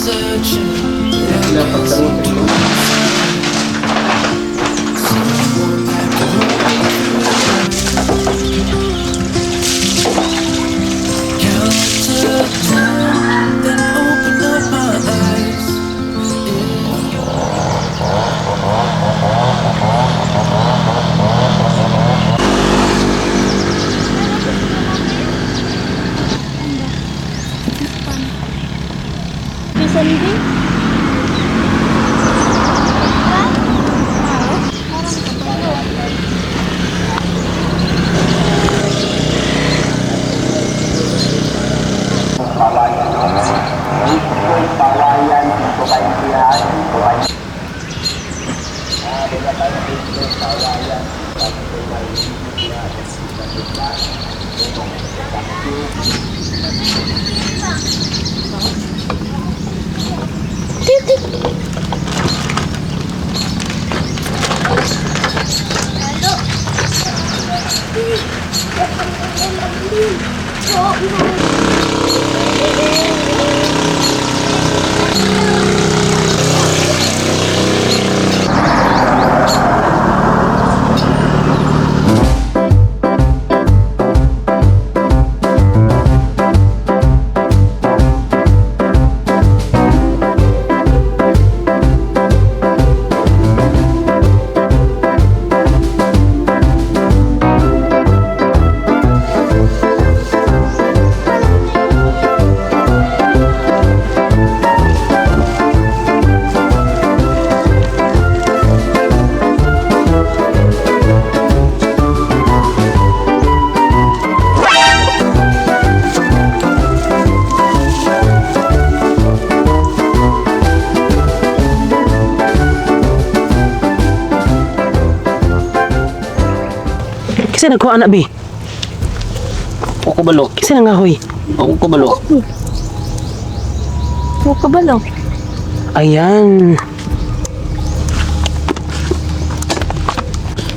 Sila pagtangot ito. Bisa living? Kasi nagkuha anak bi. Ako balo. Kasi nangahoy. Ako balo. Huwag ka ba lang? Ayan.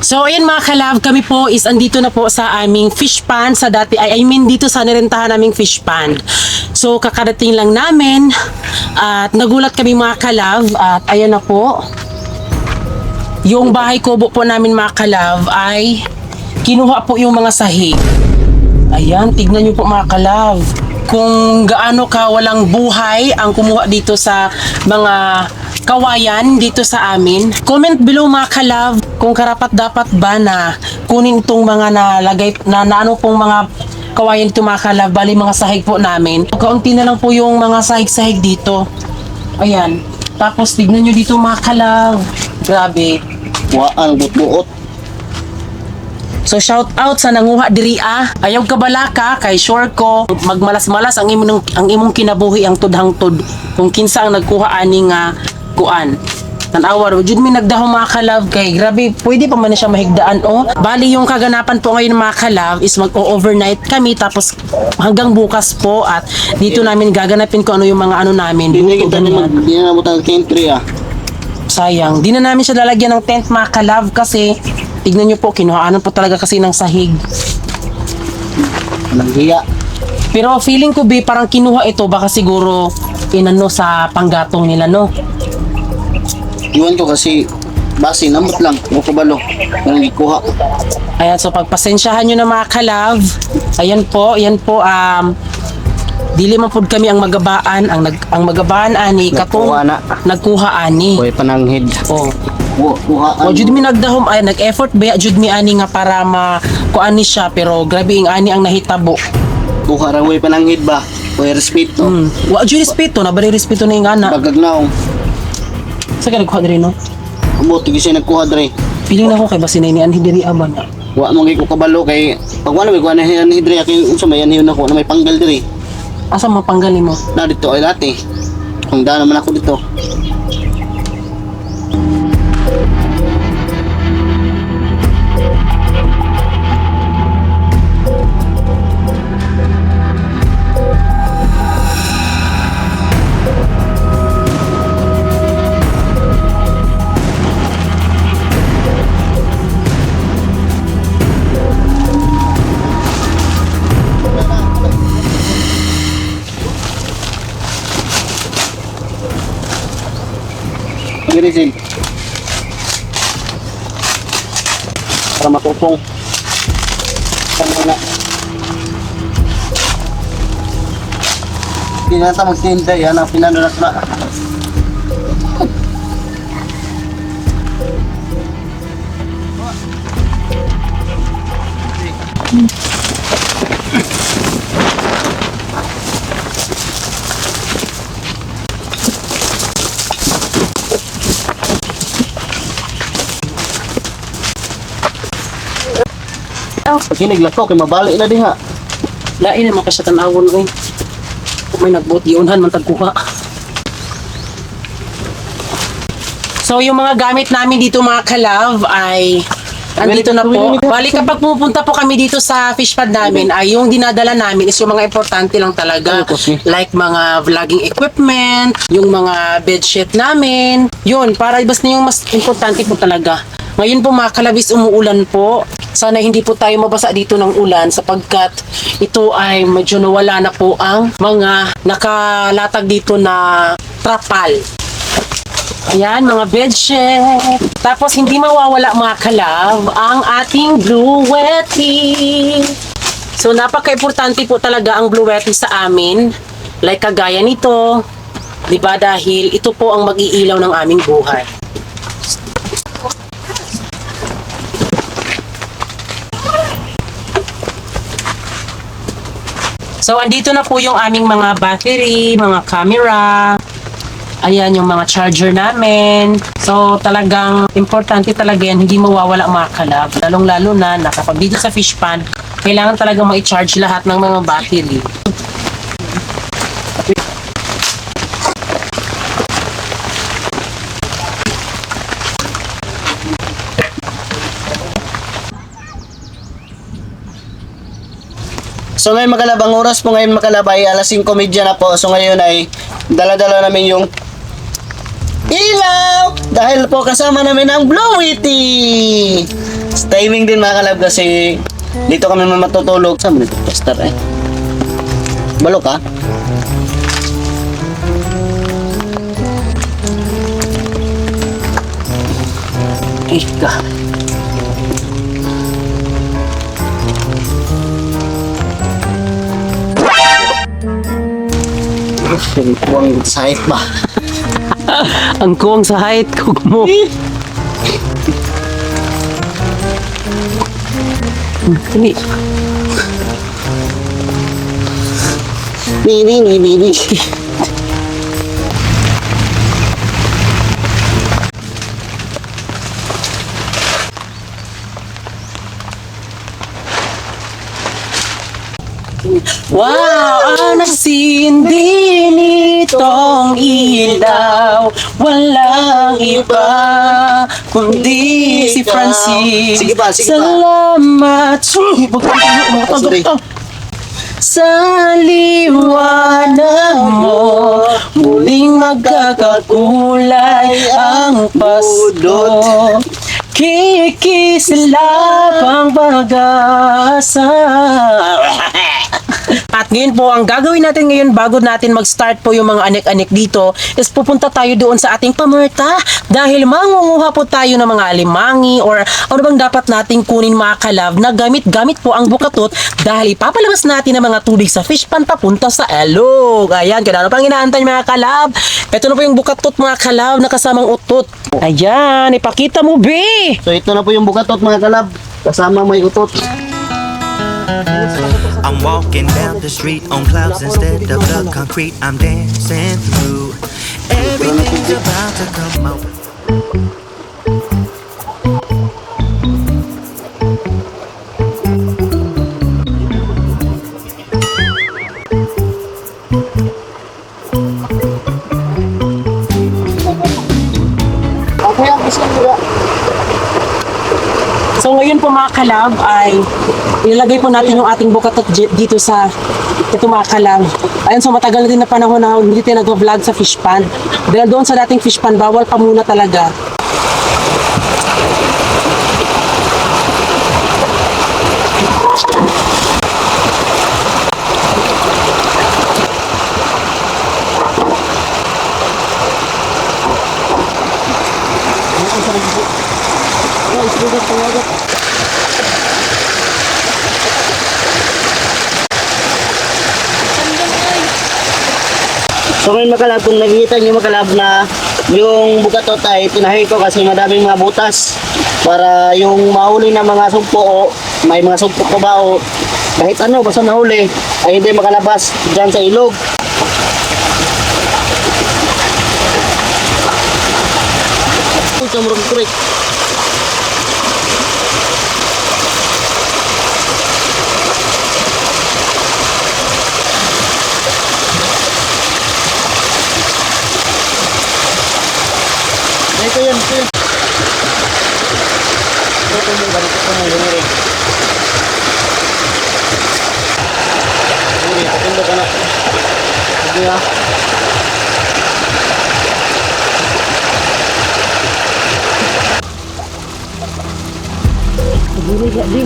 So ayan mga kalab, kami po is andito na po sa aming fish pond sa dati, I mean dito sa nirentahan naming fish pond. So kakarating lang namin at nagulat kami mga kalab at ayan na po. Yung bahay kubo po namin mga kalab ay kinuha po yung mga sahig. Ayan, tignan nyo po mga kalab. Kung gaano ka walang buhay ang kumuha dito sa mga kawayan dito sa amin. Comment below mga kalab kung karapat dapat ba na kunin itong mga nalagay na ano pong mga kawayan ito mga kalab. Bali mga sahig po namin. Kaunti na lang po yung mga sahig-sahig dito. Ayan. Tapos tignan nyo dito mga kalab. Grabe. Waan, buot-buot. So shout out sa nanguha diri ayaw kabalaka kay sure ko magmalas-malas ang imong kinabuhi ang tudhang-tud kung kinsa ang nagkuha ani nga kuan. Tan-awar jud mi nagdahom mga kalab kay grabe pwede pa man na siya mahigdaan Bali yung kaganapan po ngayon mga kalab is mag-overnight kami tapos hanggang bukas po at dito namin gaganapin ko ano yung mga ano namin. Hindi na butang country Sayang, di na namin siya lalagyan ng tent mga kalab kasi tignan nyo po, kinuhaanan po talaga kasi ng sahig. Walang hiya. Pero feeling ko be, parang kinuha ito baka siguro inano sa panggatong nila no. Iwan ko kasi base namot lang. Ako balo. Walang ikuha. Ayan, so pagpasensyahan nyo na mga kalab. Ayan po, dili man pud kami ang magabaan, ang magabaan ani katong Nagkuha na. nagkuha ani. Kuya pananghid. Oh. Kuhaan. O jud mi nagdahom ay nag-effort ba jud mi ani nga para makuan ni siya pero grabe ang ani ang nahitabo. Kuha ra way pananghid ba? Kuya respeto. Wa jud respeto na bali respeto na yung ana. Bagagnaw. Sa ka nagkuha diri no? Amo tigi siya nagkuha dre. Piling na ko kay basinay ni anhi diri aban. Wa mo ko kabalo kay pag wala may kuha na hidre akin unsa may anhiyon ako na may panggal dre. Asa mapanggali mo? Na dito ay dati. Kung daan naman ako dito. Girisin. Para matupong. Ano na. Hindi na tayo magtinda. Yan ang pinanonak na. Kinig lang ko, kay mabalik na diha. Lain naman ka siya tanawon oy. Kung may nagbuot yunhan man tagkuha. So yung mga gamit namin dito mga ka-love ay andito na po. Bali kapag pupunta po kami dito sa fish pond namin ay yung dinadala namin is yung mga importante lang talaga. Like mga vlogging equipment, yung mga bedsheet namin. Yun, para basta yung mas importante po talaga. Ngayon po mga kalabis, umuulan po. Sana hindi po tayo mabasa dito ng ulan sapagkat ito ay medyo nawala na po ang mga nakalatag dito na trapal. Ayan, mga bedsheet. Tapos hindi mawawala mga kalab ang ating Bluetti. So napaka-importante po talaga ang Bluetti sa amin. Like kagaya nito. Diba dahil ito po ang mag-iilaw ng aming buhay. So, andito na po yung aming mga battery, mga camera. Ayan yung mga charger namin. So, talagang importante talaga yan. Hindi mawawala mga kalab. Lalong-lalo na kapag dito sa fish pond, kailangan talagang ma-charge lahat ng mga battery. So ngayon makalab, ang oras po ngayon makalab ay alas 5:30 na po. So ngayon ay dala-dala namin yung ilaw dahil po kasama namin ang Bluetti. Timing din mga kalab kasi dito kami matutulog. Saan mo nito? Pastor eh. Balok ha? Ika. Kuwang sahit ba? Ang kuwang sa height ko mo. Hindi. Bini. Wow! Ang nagsindi nitong ilaw, walang iba kundi si Francis. Sige pa. Salamat. Sorry. Sa liwanag mo, muling magkakakulay ang pasto. Kikislap ang pag-asa. At ngayon po, ang gagawin natin ngayon bago natin mag-start po yung mga anik-anik dito is pupunta tayo doon sa ating pamerta dahil mangunguha po tayo ng mga alimangi or ano bang dapat nating kunin mga kalab na gamit-gamit po ang bukatot dahil ipapalabas natin ang mga tubig sa fish pan papunta sa elog. Ayan, kaya ano pang inaantay mga kalab? Ito na po yung bukatot mga kalab na kasamang utot. Ayan, ipakita mo, be! So ito na po yung bukatot mga kalab. Kasama may utot. I'm walking down the street on clouds instead of the concrete. I'm dancing through. Everything's about to come out. Ako yan, kasi nga. So ngayon po mga kalab ay ilalagay po natin yung ating bukatot dito sa ito mga kalab. Ayun, so matagal na din na panahon na hindi tayo nag-vlog sa fish pond. Dahil doon sa dating fish pond, bawal pa muna talaga. So ngayon mga kalab, kung nakikita nyo mga kalab na yung bukatot ay tinahi ko kasi madaming mga butas para yung mahuli na mga sumpo o may mga sumpo ko ba o kahit ano basta nahuli ay hindi makalabas dyan sa ilog. Camurong Creek. Ito yan, ito yan. Ito yung balik ito mo, lumiri. Lumiri, pakindo ka na. Sige ha. Lumiri, di.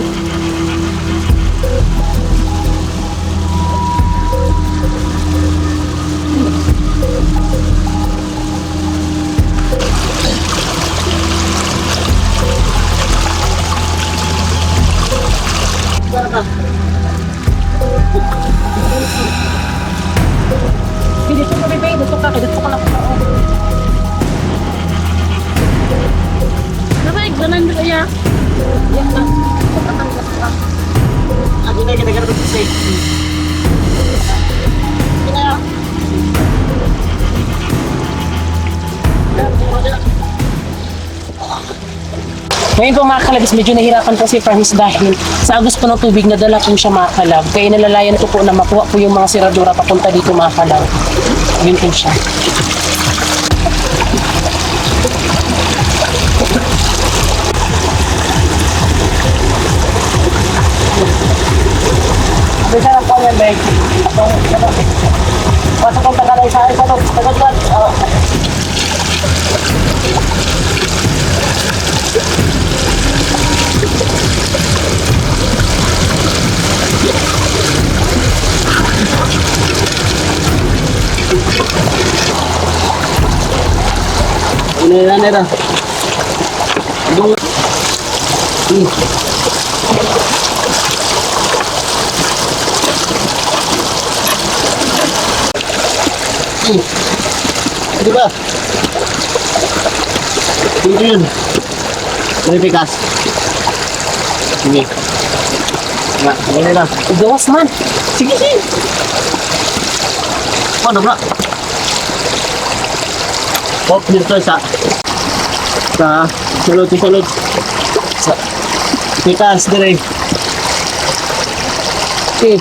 Dito ka, bebe. Dito ka. Dito ka lang. Nabaig, ganan ba kaya? Ako na kita ganun sa safe. Ngayon po mga kalabs, medyo nahirapan po si Francis dahil sa agos po ng tubig nadala po siya mga kalab. Kaya nalalayan ko po na makuha po yung mga siradura papunta dito mga kalab. Yun po siya. Bisa lang po yan, Bek. Pasok ang tagalay sa akin. Tagad. Nera. Dung. Di ba? Dito yun. Verifikas. Sige. Nga, ini na. Gawas man. Sige. Ano ba? Pop dito sa sulod. Sa pikas dire. Okay.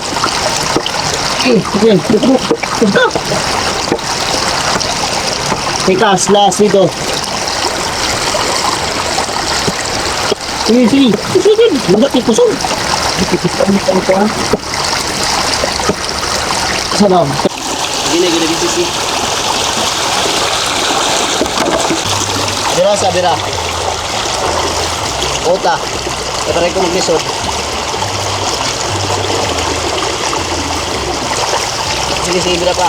Pikas last dito. Sige. Mudak yung kusog. Sana. Gini. Bira. Ota. Itaray ko maglisod. Sige, bira pa.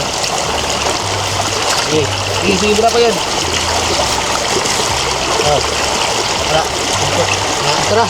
Sige, bira pa yun. Oh. Tara.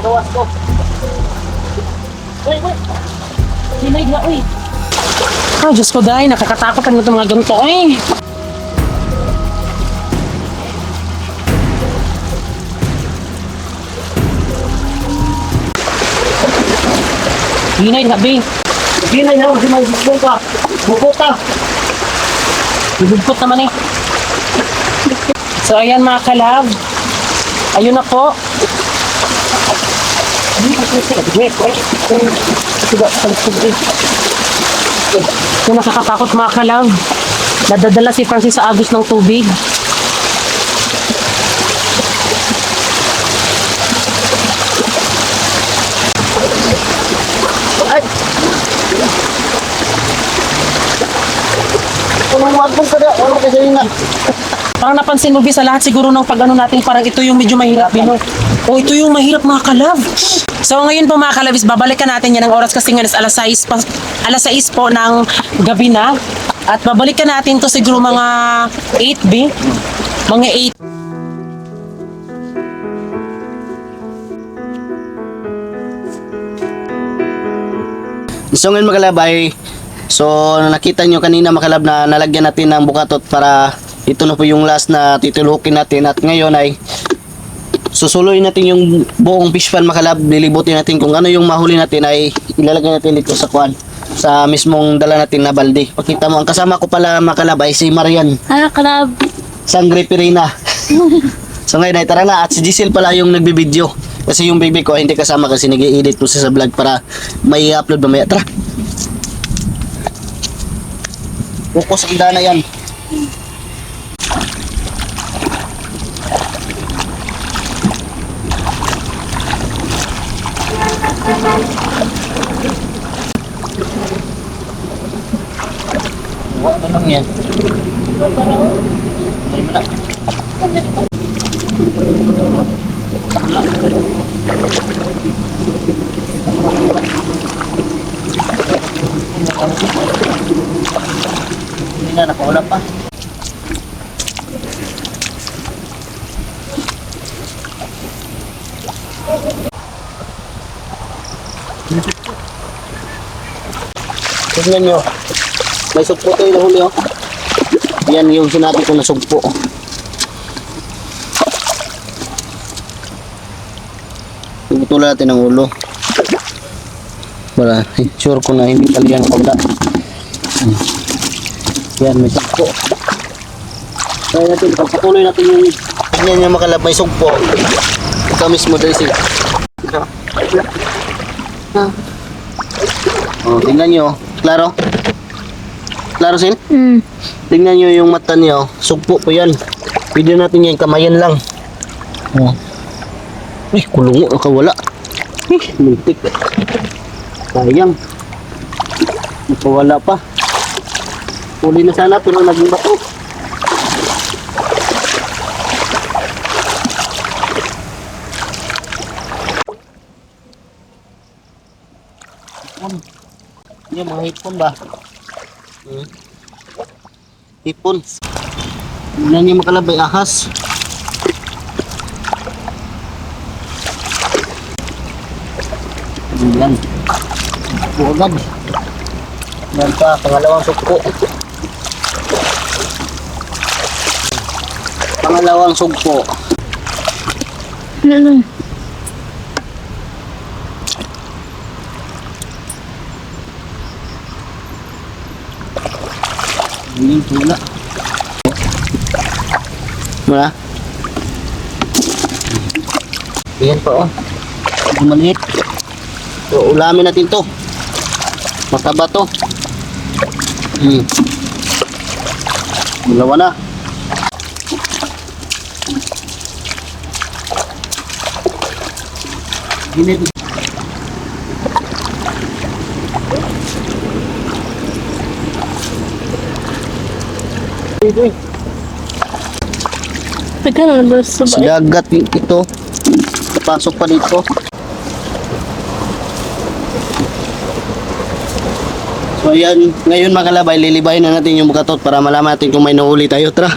Gawas ko. Wait. Hinay na, uy. Oh, Diyos ko dahil, nakakatakot ang mga ganito eh. Ginay na, Bing. Ginay na, hindi mag-bukbong ka. Bukuta. Bubugkot naman eh. So, ayan mga kalab. Ayun na po. Yung nakakatakot mga kalab. Nadadala si Francis sa agos ng tubig. Ay! Kung mag-bukbong ka na, ano kasi yun nga? Parang napansin mo, Bi, sa lahat siguro ng pag-ano natin, parang ito yung medyo mahirap, Bino. O, ito yung mahirap mga kalab. So, ngayon po mga kalabis, babalikan natin yan ng oras kasi nga alas 6 po ng gabi na. At babalikan natin to siguro mga 8, B. Mga 8. So ngayon mga kalab ay, so nakita nyo kanina mga kalab na nalagyan natin ng bukatot para ito na po yung last na titulukin natin. At ngayon ay susuloy natin yung buong fish pan mga kalab. Lilibutin natin kung ano yung mahuli natin ay ilalagay natin dito sa kuan, sa mismong dala natin na balde. Pakita mo, ang kasama ko pala mga kalab ay si Marian Ah, kalab. Sangre Pirina. So ngayon ay tara na, at si Giselle pala yung nagbibideo. Kasi yung baby ko ay hindi kasama kasi nag-i-edit po siya sa vlog para may upload mamaya. Tara. Focus ang dana yan. Ano lang yan? Ay, wala. Hindi na, nakawala pa. Tignan nyo. May sugpo tayo na huli, oh. Yan yung sinabi ko na sugpo. Putulan natin ang ulo. Para sure ko na hindi pala yan pagda. Yan, may sugpo. Kaya natin, pagpatuloy natin yung tignan niya makalap, may sugpo. Ikaw mismo, Daisy. Oh, tingnan nyo. Klaro? Klaro, Sil? Tingnan nyo yung mata niyo. Sugpo po yan. Pwede natin yan, kamayan lang. Oh. Ay, kulungo, nakawala. Muntik. Sayang. Nakawala pa. Huli na sana, pero naging bato. Yung mga hipon ba? Hipon. Hindi niya makalabay ahas. Yan. Sugpo agad. Yan pa, pangalawang sugpo. Pangalawang sugpo. Ano? Hindi, wala. Wala? Ayan pa, oh. Maliit. So, ulamin natin to. Mataba to. Dalawa na. Ginit. Pagkano na ba sa Sa dagat ito. Pasok pa dito. So ayan, ngayon mga kalabay, lilibahin na natin yung bukatot para malaman natin kung may nahuli tayo. Tara.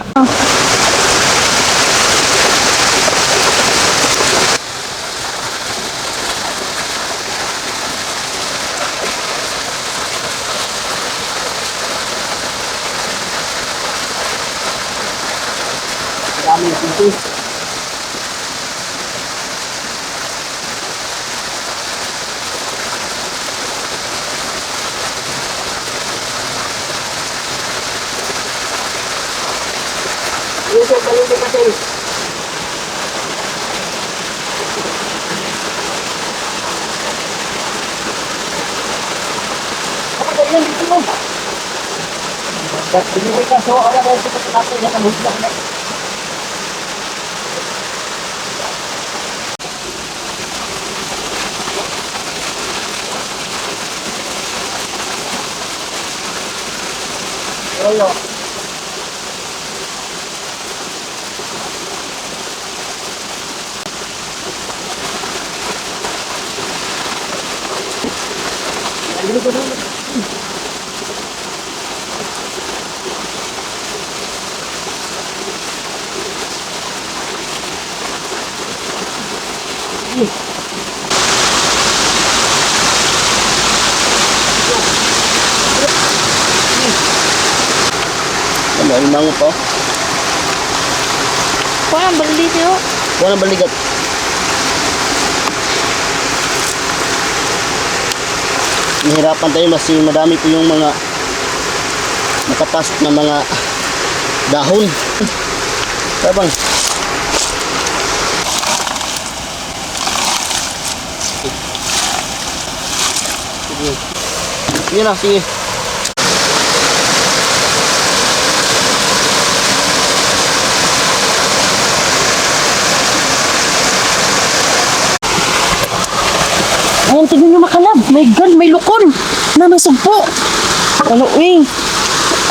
Dami ito. Hindi ka so, ala ko sa tapo na kamusta na. Ayo. Ano, alimango pa? Parang baldi siyo. Walang balikat. Nahirapan tayo kasi madami po yung mga nakapasok na mga dahon. Tabang. Sige. Sige na, sige. Ayan, tignan nyo makalab. My God, may lukon na may sugpo. Ano, eh.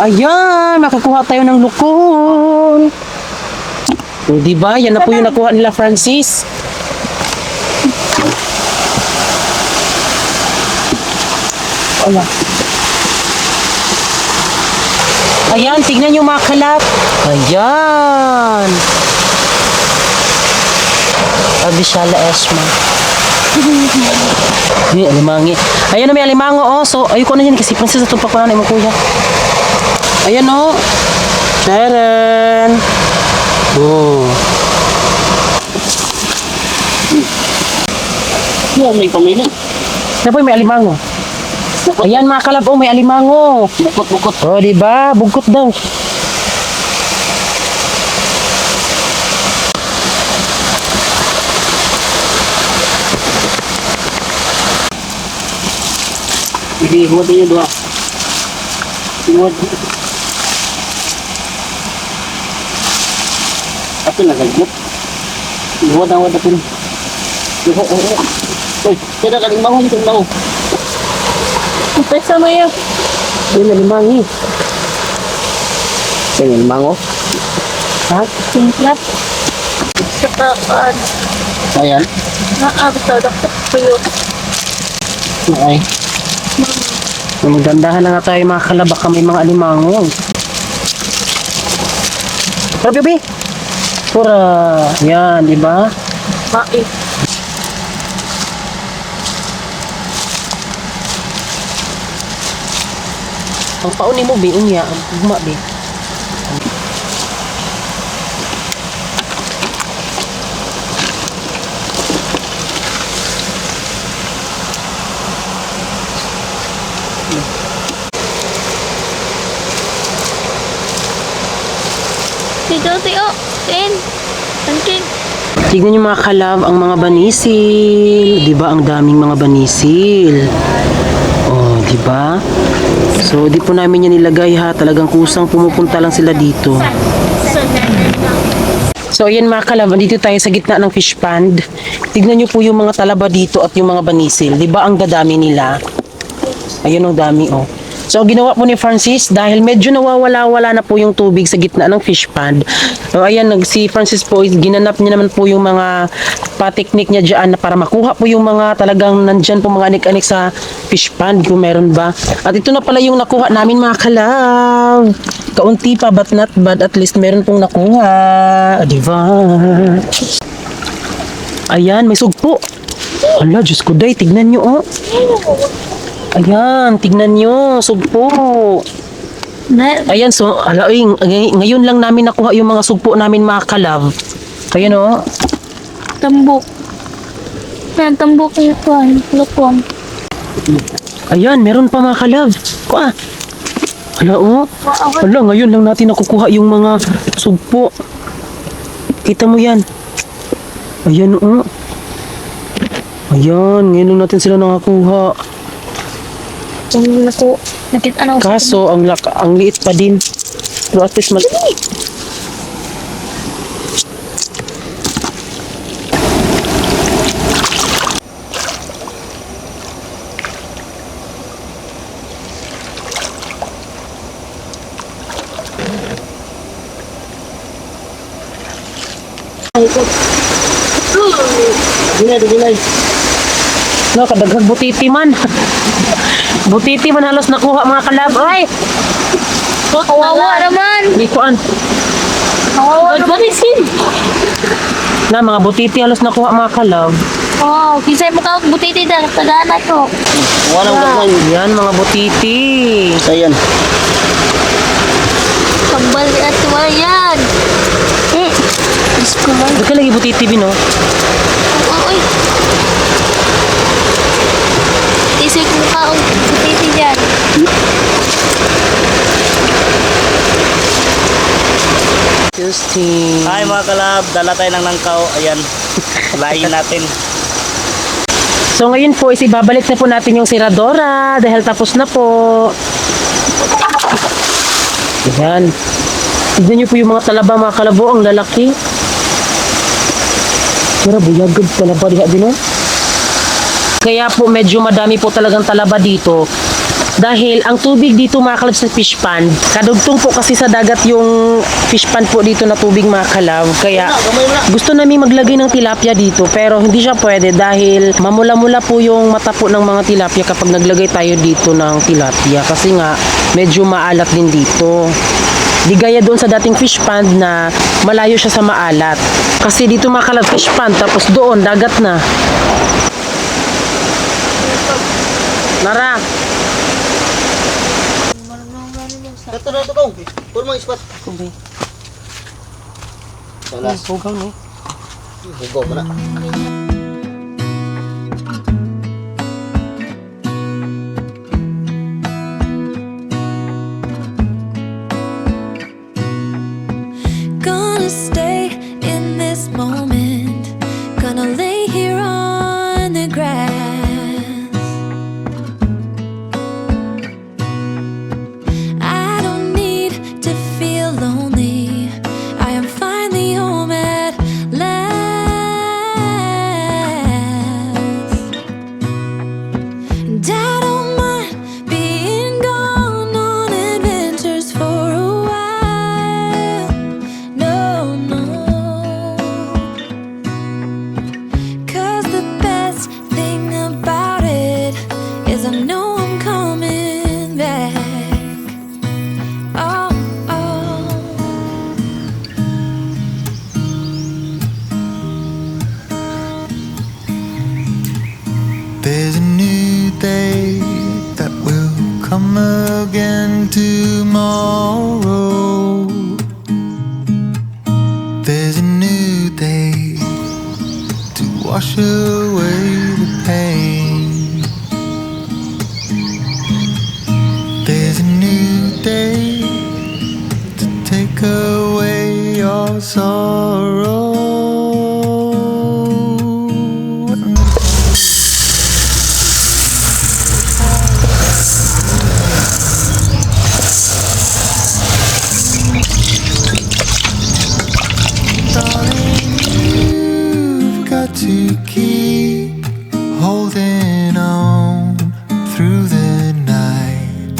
Ayan, makakuha tayo ng lukon. O, diba? Yan na po yung nakuha nila, Francis. Wala. Ayan, tignan nyo mga kalap. Ayan. Abishala Esma. Hindi, alimangi. Ayan na may alimango, oh. So, ayoko na yan kasi Francis na tumpak ko na mo kuya. Ayan, oh. Sharon. Oh. Yan, may pamilya. Ano po may alimango? Ayan mga kalab, oh, may alimango. Bukot-bukot. Oh, diba? Bugkot daw. Hindi, huwag niyo doon. Huwag. Ito na, gagot. Huwag na, huwag na pin. Uy, kaya kaling bangon, ito bangon. Pesa mo yun. Ayan, alimangi. Tingin, mango. Ha? Simplat. Sa taan. Ayan. Naabot sa doktor ko yun. Okay. Magdandahan na nga tayo mga kalab, baka may mga alimango. Pero Bibi, pura, yan, di ba? Mait. Ang pauni mo, Bi, unya, ang guma, Bi. Tiyo, tiyo. Tin. Tangking. Tignan niyo mga kalab, ang mga banisil. Di ba ang daming mga banisil? Oh, di ba? So, di po namin yan nilagay ha. Talagang kusang pumupunta lang sila dito. So, ayan mga kalab, dito tayo sa gitna ng fish pond. Tignan niyo po yung mga talaba dito at yung mga banisil. Di ba ang dadami nila? Ayun ang dami, oh. So, ginawa po ni Francis, dahil medyo nawawala-wala na po yung tubig sa gitna ng fish pond. So, ayan, si Francis po, ginanap niya naman po yung mga pa-technique niya dyan na para makuha po yung mga talagang nandyan po mga anik-anik sa fish pond kung meron ba. At ito na pala yung nakuha namin mga kalab. Kaunti pa, but not bad. At least meron pong nakuha. Diba? Ayan, may sugpo. Ala, Diyos ko day, tignan nyo, oh. Ayan, tignan nyo, sugpo. Ayan, so, ngayon lang namin nakuha yung mga sugpo namin mga kalab. Ayan, oh. Tambok. Yan, tambok yung kuhan. Lupong. Ayan, meron pa mga kalab. Kuha. Ala, oh. Ala, ngayon lang natin nakukuha yung mga sugpo. Kita mo yan. Ayan, oh. Ayan, ngayon lang natin sila nakakuha. Ang lako. Nakita na ako. Kaso, ang liit pa din. Pero at least madali. Gulay. No, kadaghag butiti man. Butiti man halos nakuha mga kalab. Ay! Kawawa naman. Di kuan. Kawawa naman. Na mga butiti halos nakuha mga kalab. Oh, kisay mo ka butiti dahil tagana to. Walang gagawin. Yan mga butiti. So, yan. Kambal at tuwayan. Diyos ko lang. Dagka lagi butiti bino. Uy. Isip mo ka ang butiti dyan. Interesting. Hi mga kalab, dala tayo ng nangkaw. Ayan, layin natin. So ngayon po is ibabalik na po natin yung siradora dahil tapos na po. Ayan. Tignan niyo po yung mga talaba mga kalabo, ang lalaki. Mura buyagod talaba diha din. Kaya po medyo madami po talagang talaba dito. Dahil ang tubig dito mga kalab sa fish pond, kadugtong po kasi sa dagat yung fish pond po dito na tubig mga kalab. Kaya gusto namin maglagay ng tilapia dito pero hindi siya pwede dahil mamula-mula po yung mata po ng mga tilapia kapag naglagay tayo dito ng tilapia. Kasi nga medyo maalat din dito. Di gaya doon sa dating fish pond na malayo siya sa maalat. Kasi dito mga kalab fish pond tapos doon dagat na. Nara! Ito na ito kong. Puro mga ispat. Okay. Salas. Hugaw no? Hugaw mo na. Gonna stay in this moment. Gonna lay here on the grass. I don't need to feel lonely. I am finally home at last. And I don't mind being gone on adventures for a while. No, no. 'Cause the best thing about it is I know I'm coming back. Oh, oh. There's a new day that will come again tomorrow. There's a new day to wash away the pain. There's a new day to take away your sorrow. You've got to keep holding on through the night,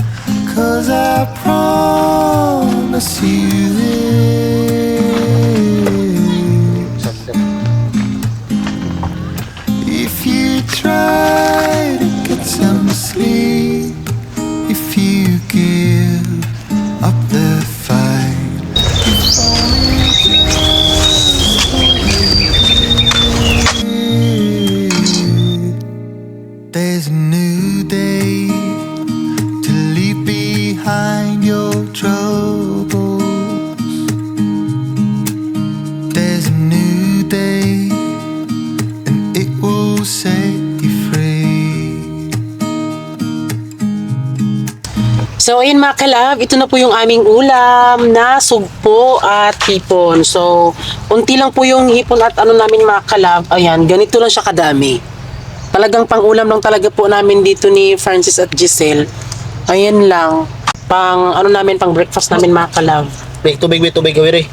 'cause I promise you this. If you try to get some sleep, if you give up the fight, if only there's a new day to leave behind your troubles. There's a new day and it will set you free. So ayun mga kalab, ito na po yung aming ulam na sugpo at hipon. So unti lang po yung hipon at ano namin mga kalab. Ayan, ganito lang siya kadami. Talagang pang-ulam lang talaga po namin dito ni Francis at Giselle. Ayan lang. Pang ano namin, pang breakfast namin mga kalab. May tubig, kawiri.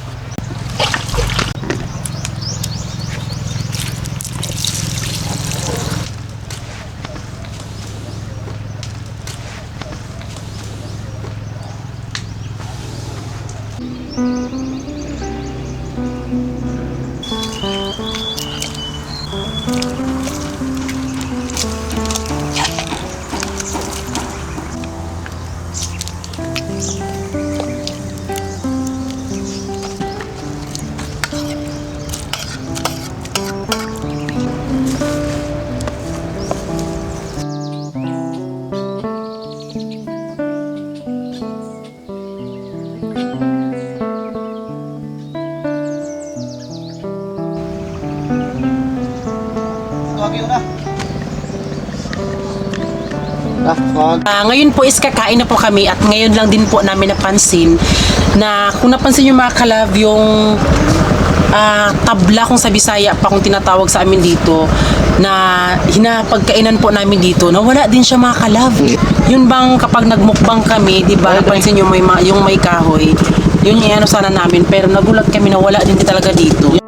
Ngayon po is kakain na po kami at ngayon lang din po namin napansin na kung napansin yung mga kalab yung tabla kung sa Bisaya pa kung tinatawag sa amin dito na hinapagkainan po namin dito na wala din siya mga kalab. Yun bang kapag nagmukbang kami, di ba, napansin yung may kahoy, yun yung ano sana namin pero nagulat kami na wala din talaga dito.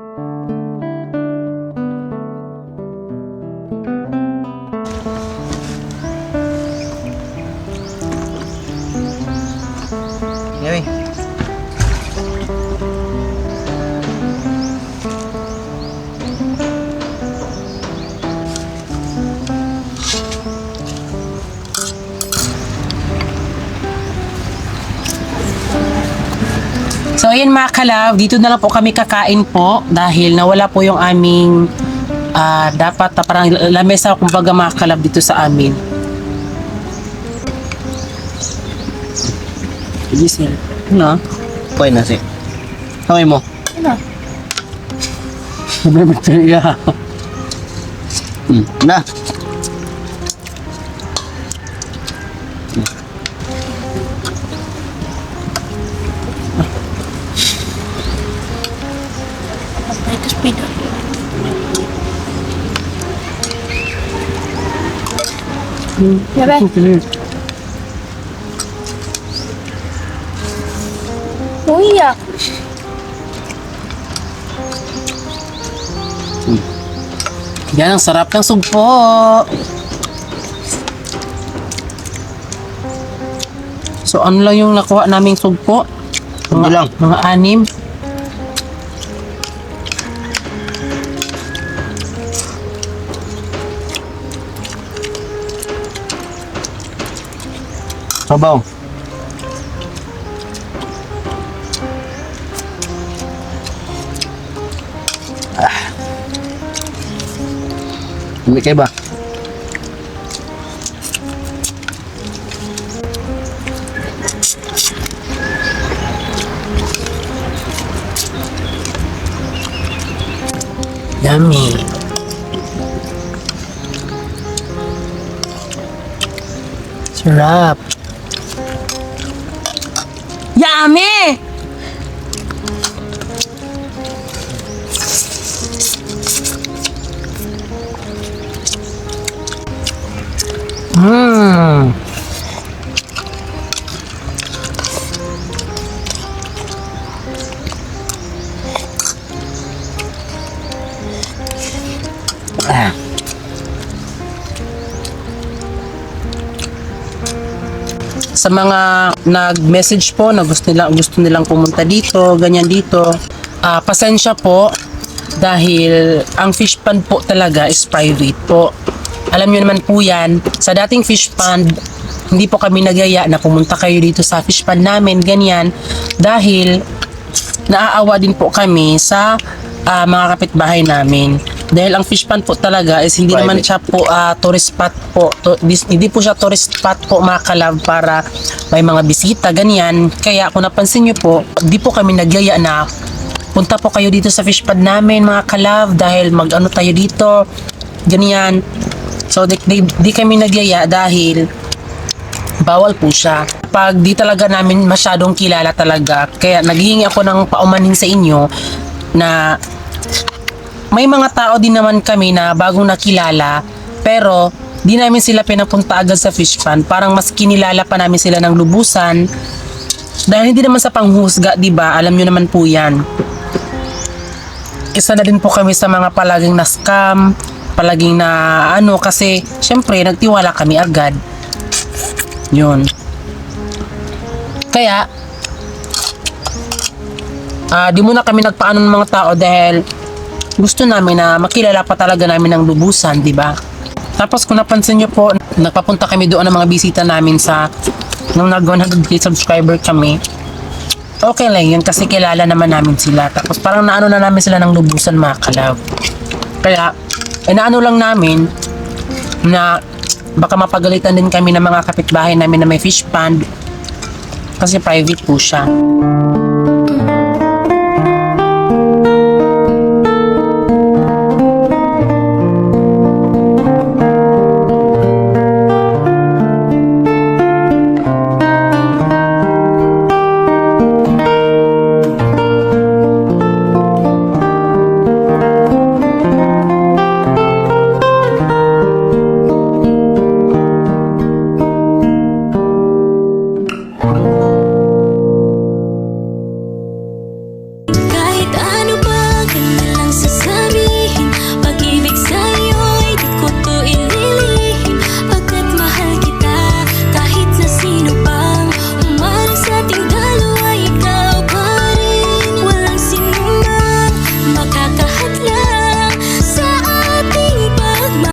Ngayon. So ayun mga kalab, dito na lang po kami kakain po dahil nawala po yung aming dapat parang lamesa kumbaga mga kalab dito sa amin. Gisel. Ano? Pwede na si. Kamay mo. Problema Na. Ito speed. Yabe. Uyak. Yan ang sarap ng sugpo. So ano lang yung nakuha naming sugpo? Ano lang? Mga 6. Sabaw. Hindi kayo ba? Yummy. Sarap. Yummy! Mmm. Sa mga nag-message po na gusto nilang pumunta dito, ganyan dito, pasensya po dahil ang fish pond po talaga is private po. Alam niyo naman po yan, sa dating fish pond, hindi po kami nagyaya na pumunta kayo dito sa fish pond namin, ganyan, dahil naaawa din po kami sa mga kapitbahay namin. Dahil ang fish pond po talaga is hindi naman siya po tourist spot po. Hindi po siya tourist spot po mga kalab para may mga bisita, ganyan. Kaya kung napansin niyo po, di po kami nagyaya na punta po kayo dito sa fish pond namin mga kalab dahil mag-ano tayo dito, ganyan. So di kami nagyaya dahil bawal po siya. Pag di talaga namin masyadong kilala talaga, kaya naghihingi ako ng paumanhin sa inyo na may mga tao din naman kami na bagong nakilala pero di namin sila pinapunta agad sa fish pond. Parang mas kinilala pa namin sila ng lubusan. Dahil hindi naman sa panghusga, di ba? Alam nyo naman po yan. Isa na din po kami sa mga palaging na-scam, palaging na kasi syempre nagtiwala kami agad. Yun. Kaya, di muna kami nagpaano ng mga tao dahil gusto namin na makilala pa talaga namin ng lubusan, di ba? Tapos kung napansin nyo po, nagpapunta kami doon ng mga bisita namin nung nag 100k subscriber kami. Okay lang yun kasi kilala naman namin sila. Tapos parang naano na namin sila ng lubusan, mga kalab. Kaya, naano lang namin na baka mapagalitan din kami ng mga kapitbahay namin na may fish pond kasi private po siya.